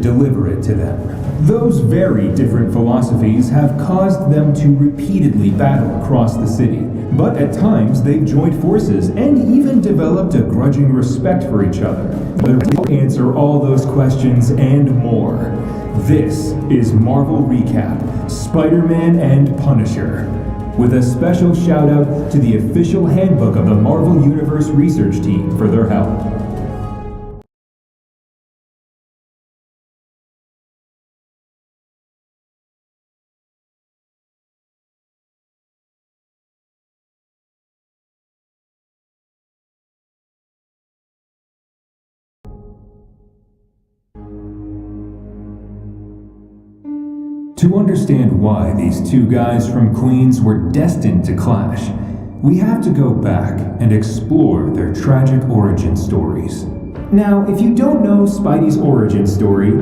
deliver it to them. Those very different philosophies have caused them to repeatedly battle across the city, but at times they've joined forces and even developed a grudging respect for each other. We'll answer all those questions and more. This is Marvel Recap, Spider-Man and Punisher, with a special shout out to the official handbook of the Marvel Universe research team for their help. To understand why these two guys from Queens were destined to clash, we have to go back and explore their tragic origin stories. Now, if you don't know Spidey's origin story,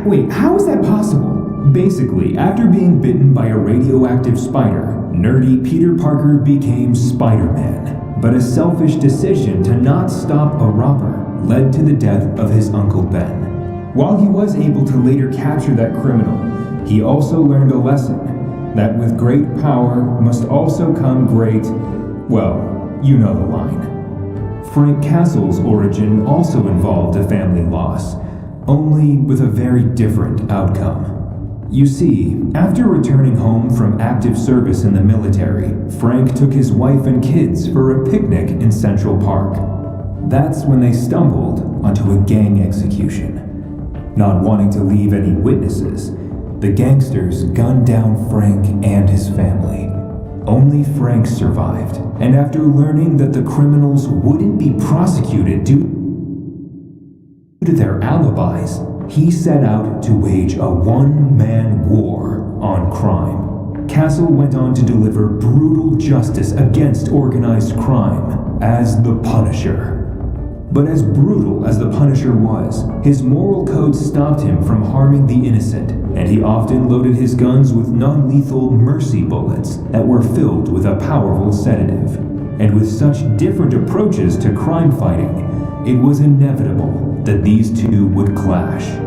wait, how is that possible? Basically, after being bitten by a radioactive spider, nerdy Peter Parker became Spider-Man. But a selfish decision to not stop a robber led to the death of his Uncle Ben. While he was able to later capture that criminal, he also learned a lesson, that with great power must also come great, well, you know the line. Frank Castle's origin also involved a family loss, only with a very different outcome. You see, after returning home from active service in the military, Frank took his wife and kids for a picnic in Central Park. That's when they stumbled onto a gang execution. Not wanting to leave any witnesses, the gangsters gunned down Frank and his family. Only Frank survived, and after learning that the criminals wouldn't be prosecuted due to their alibis, he set out to wage a one-man war on crime. Castle went on to deliver brutal justice against organized crime as the Punisher. But as brutal as the Punisher was, his moral code stopped him from harming the innocent, and he often loaded his guns with non-lethal mercy bullets that were filled with a powerful sedative. And with such different approaches to crime fighting, it was inevitable that these two would clash.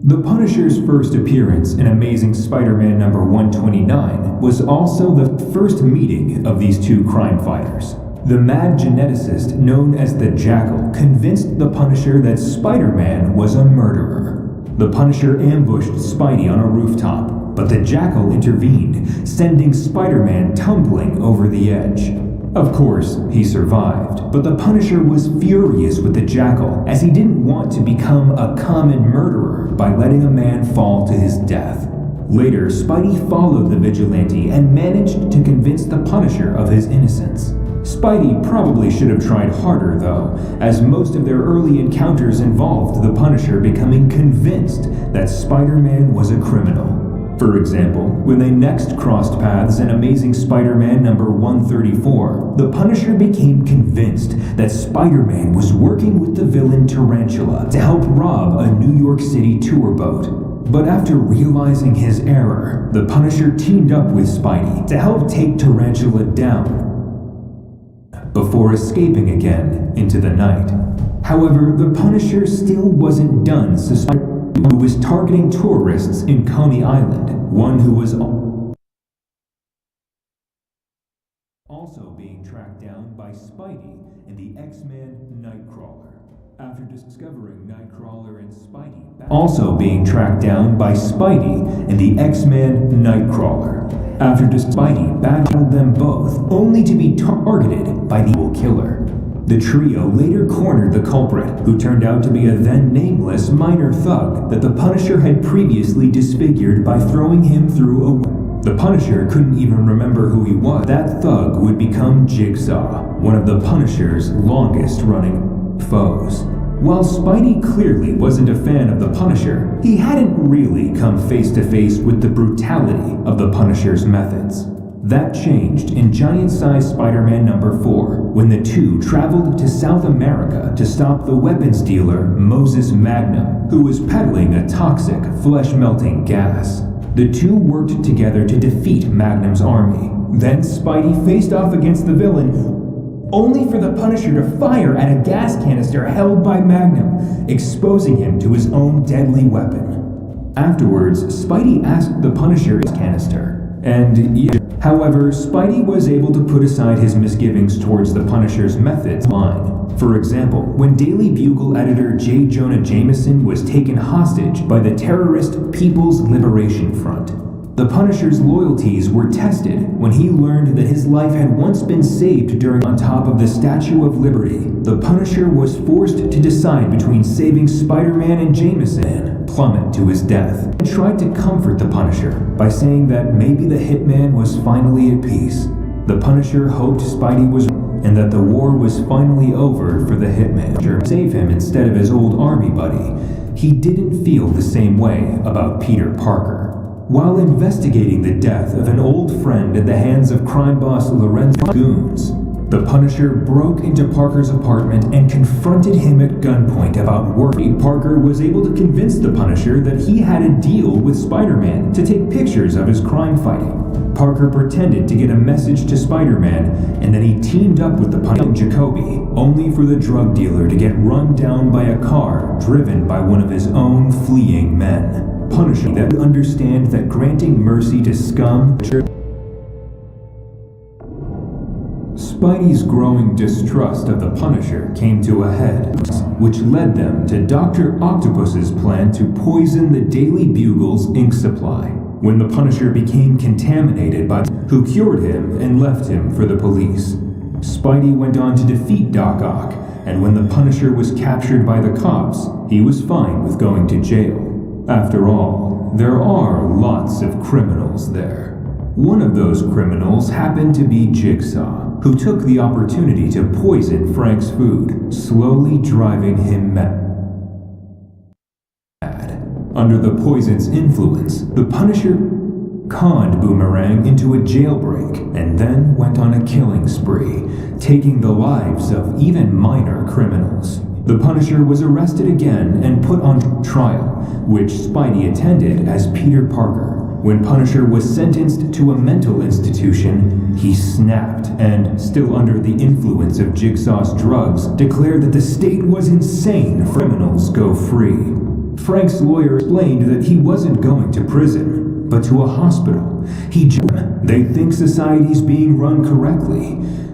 The Punisher's first appearance in Amazing Spider-Man number 129 was also the first meeting of these two crime fighters. The mad geneticist known as the Jackal convinced the Punisher that Spider-Man was a murderer. The Punisher ambushed Spidey on a rooftop, but the Jackal intervened, sending Spider-Man tumbling over the edge. Of course, he survived, but the Punisher was furious with the Jackal as he didn't want to become a common murderer by letting a man fall to his death. Later, Spidey followed the vigilante and managed to convince the Punisher of his innocence. Spidey probably should have tried harder though, as most of their early encounters involved the Punisher becoming convinced that Spider-Man was a criminal. For example, when they next crossed paths in Amazing Spider-Man number 134, the Punisher became convinced that Spider-Man was working with the villain Tarantula to help rob a New York City tour boat. But after realizing his error, the Punisher teamed up with Spidey to help take Tarantula down, before escaping again into the night. However, the Punisher still wasn't done suspecting who was targeting tourists in Coney Island, one who was also being tracked down by Spidey and the X-Men Nightcrawler. After discovering Nightcrawler and Spidey also being tracked down by Spidey and the X-Men Nightcrawler. After Spidey battled them both, only to be targeted by the evil killer. The trio later cornered the culprit, who turned out to be a then-nameless minor thug that the Punisher had previously disfigured by throwing him through a window. The Punisher couldn't even remember who he was. That thug would become Jigsaw, one of the Punisher's longest-running foes. While Spidey clearly wasn't a fan of the Punisher, he hadn't really come face-to-face with the brutality of the Punisher's methods. That changed in Giant-Size Spider-Man number 4, when the two traveled to South America to stop the weapons dealer Moses Magnum, who was peddling a toxic, flesh-melting gas. The two worked together to defeat Magnum's army. Then Spidey faced off against the villain, only for the Punisher to fire at a gas canister held by Magnum, exposing him to his own deadly weapon. Afterwards, Spidey asked the Punisher his canister, however, Spidey was able to put aside his misgivings towards the Punisher's methods line. For example, when Daily Bugle editor J. Jonah Jameson was taken hostage by the terrorist People's Liberation Front, the Punisher's loyalties were tested when he learned that his life had once been saved during on top of the Statue of Liberty. The Punisher was forced to decide between saving Spider-Man and Jameson, plummet to his death, and tried to comfort the Punisher by saying that maybe the Hitman was finally at peace. The Punisher hoped Spidey was and that the war was finally over for the Hitman to save him instead of his old army buddy. He didn't feel the same way about Peter Parker. While investigating the death of an old friend at the hands of crime boss Lorenzo Goons, the Punisher broke into Parker's apartment and confronted him at gunpoint about work. Parker was able to convince the Punisher that he had a deal with Spider-Man to take pictures of his crime fighting. Parker pretended to get a message to Spider-Man, and then he teamed up with the Punisher Jacoby, only for the drug dealer to get run down by a car driven by one of his own fleeing men. Punisher that would understand that granting mercy to scum. Spidey's growing distrust of the Punisher came to a head, which led them to Dr. Octopus's plan to poison the Daily Bugle's ink supply. When the Punisher became contaminated by who cured him and left him for the police. Spidey went on to defeat Doc Ock, and when the Punisher was captured by the cops, he was fine with going to jail. After all, there are lots of criminals there. One of those criminals happened to be Jigsaw, who took the opportunity to poison Frank's food, slowly driving him mad. Under the poison's influence, the Punisher conned Boomerang into a jailbreak and then went on a killing spree, taking the lives of even minor criminals. The Punisher was arrested again and put on trial, which Spidey attended as Peter Parker. When Punisher was sentenced to a mental institution, he snapped and, still under the influence of Jigsaw's drugs, declared that the state was insane. Criminals go free. Frank's lawyer explained that he wasn't going to prison, but to a hospital. They think society's being run correctly,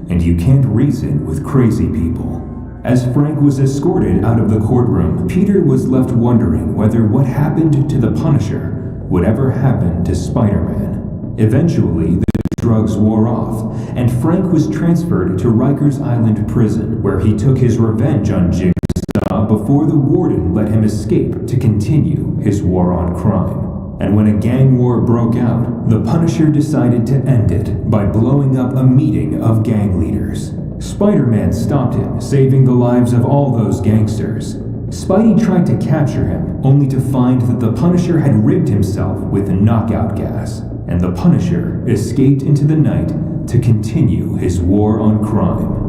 and you can't reason with crazy people. As Frank was escorted out of the courtroom, Peter was left wondering whether what happened to the Punisher would ever happen to Spider-Man. Eventually, the drugs wore off, and Frank was transferred to Rikers Island prison, where he took his revenge on Jigsaw before the warden let him escape to continue his war on crime. And when a gang war broke out, the Punisher decided to end it by blowing up a meeting of gang leaders. Spider-Man stopped him, saving the lives of all those gangsters. Spidey tried to capture him, only to find that the Punisher had rigged himself with knockout gas, and the Punisher escaped into the night to continue his war on crime.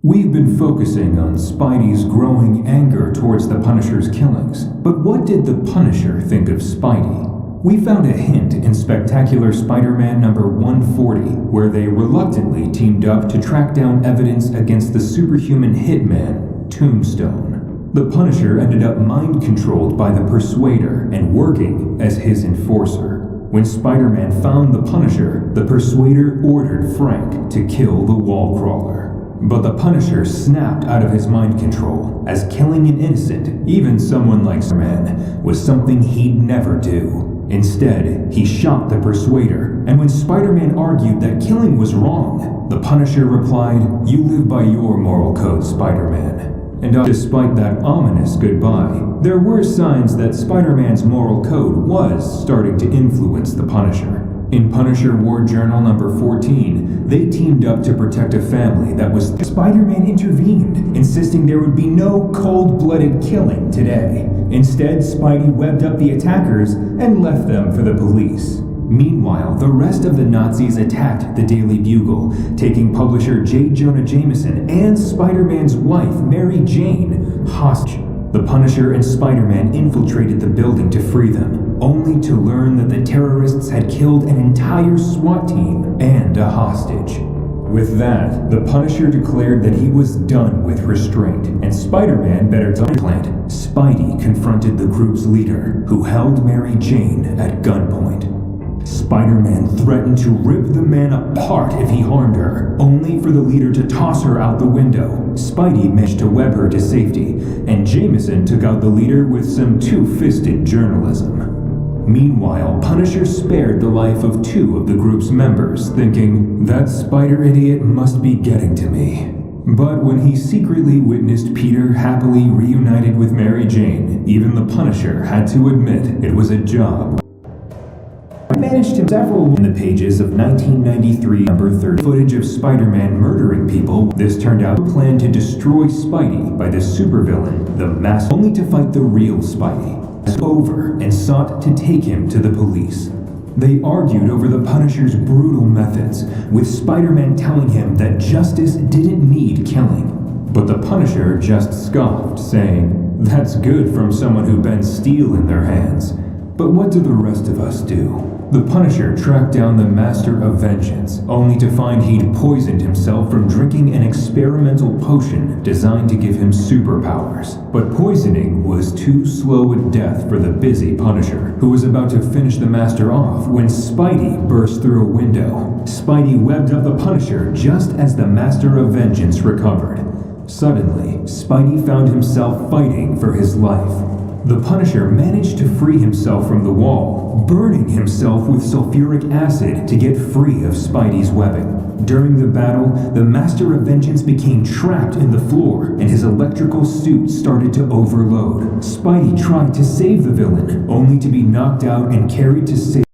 We've been focusing on Spidey's growing anger towards the Punisher's killings, but what did the Punisher think of Spidey? We found a hint in Spectacular Spider-Man number 140, where they reluctantly teamed up to track down evidence against the superhuman hitman, Tombstone. The Punisher ended up mind-controlled by the Persuader and working as his enforcer. When Spider-Man found the Punisher, the Persuader ordered Frank to kill the wall crawler. But the Punisher snapped out of his mind control, as killing an innocent, even someone like Spider-Man, was something he'd never do. Instead, he shot the Persuader, and when Spider-Man argued that killing was wrong, the Punisher replied, "You live by your moral code, Spider-Man." And despite that ominous goodbye, there were signs that Spider-Man's moral code was starting to influence the Punisher. In Punisher War Journal number 14, they teamed up to protect a family that was... Spider-Man intervened, insisting there would be no cold-blooded killing today. Instead, Spidey webbed up the attackers and left them for the police. Meanwhile, the rest of the Nazis attacked the Daily Bugle, taking publisher J. Jonah Jameson and Spider-Man's wife, Mary Jane, hostage. The Punisher and Spider-Man infiltrated the building to free them. only to learn that the terrorists had killed an entire SWAT team and a hostage. With that, the Punisher declared that he was done with restraint, and Spider-Man better plant. Spidey confronted the group's leader, who held Mary Jane at gunpoint. Spider-Man threatened to rip the man apart if he harmed her, only for the leader to toss her out the window. Spidey managed to web her to safety, and Jameson took out the leader with some two-fisted journalism. Meanwhile, Punisher spared the life of 2 of the group's members, thinking, "That spider idiot must be getting to me." But when he secretly witnessed Peter happily reunited with Mary Jane, even the Punisher had to admit it was a job. I managed him several in the pages of 1993 number 30 footage of Spider-Man murdering people. This turned out a plan to destroy Spidey by the supervillain, the Mask, only to fight the real Spidey. Over and sought to take him to the police. They argued over the Punisher's brutal methods, with Spider-Man telling him that justice didn't need killing. But the Punisher just scoffed, saying, "That's good from someone who bends steel in their hands. But what do the rest of us do?" The Punisher tracked down the Master of Vengeance, only to find he'd poisoned himself from drinking an experimental potion designed to give him superpowers. But poisoning was too slow a death for the busy Punisher, who was about to finish the Master off when Spidey burst through a window. Spidey webbed up the Punisher just as the Master of Vengeance recovered. Suddenly, Spidey found himself fighting for his life. The Punisher managed to free himself from the wall, burning himself with sulfuric acid to get free of Spidey's webbing. During the battle, the Master of Vengeance became trapped in the floor, and his electrical suit started to overload. Spidey tried to save the villain, only to be knocked out and carried to safety.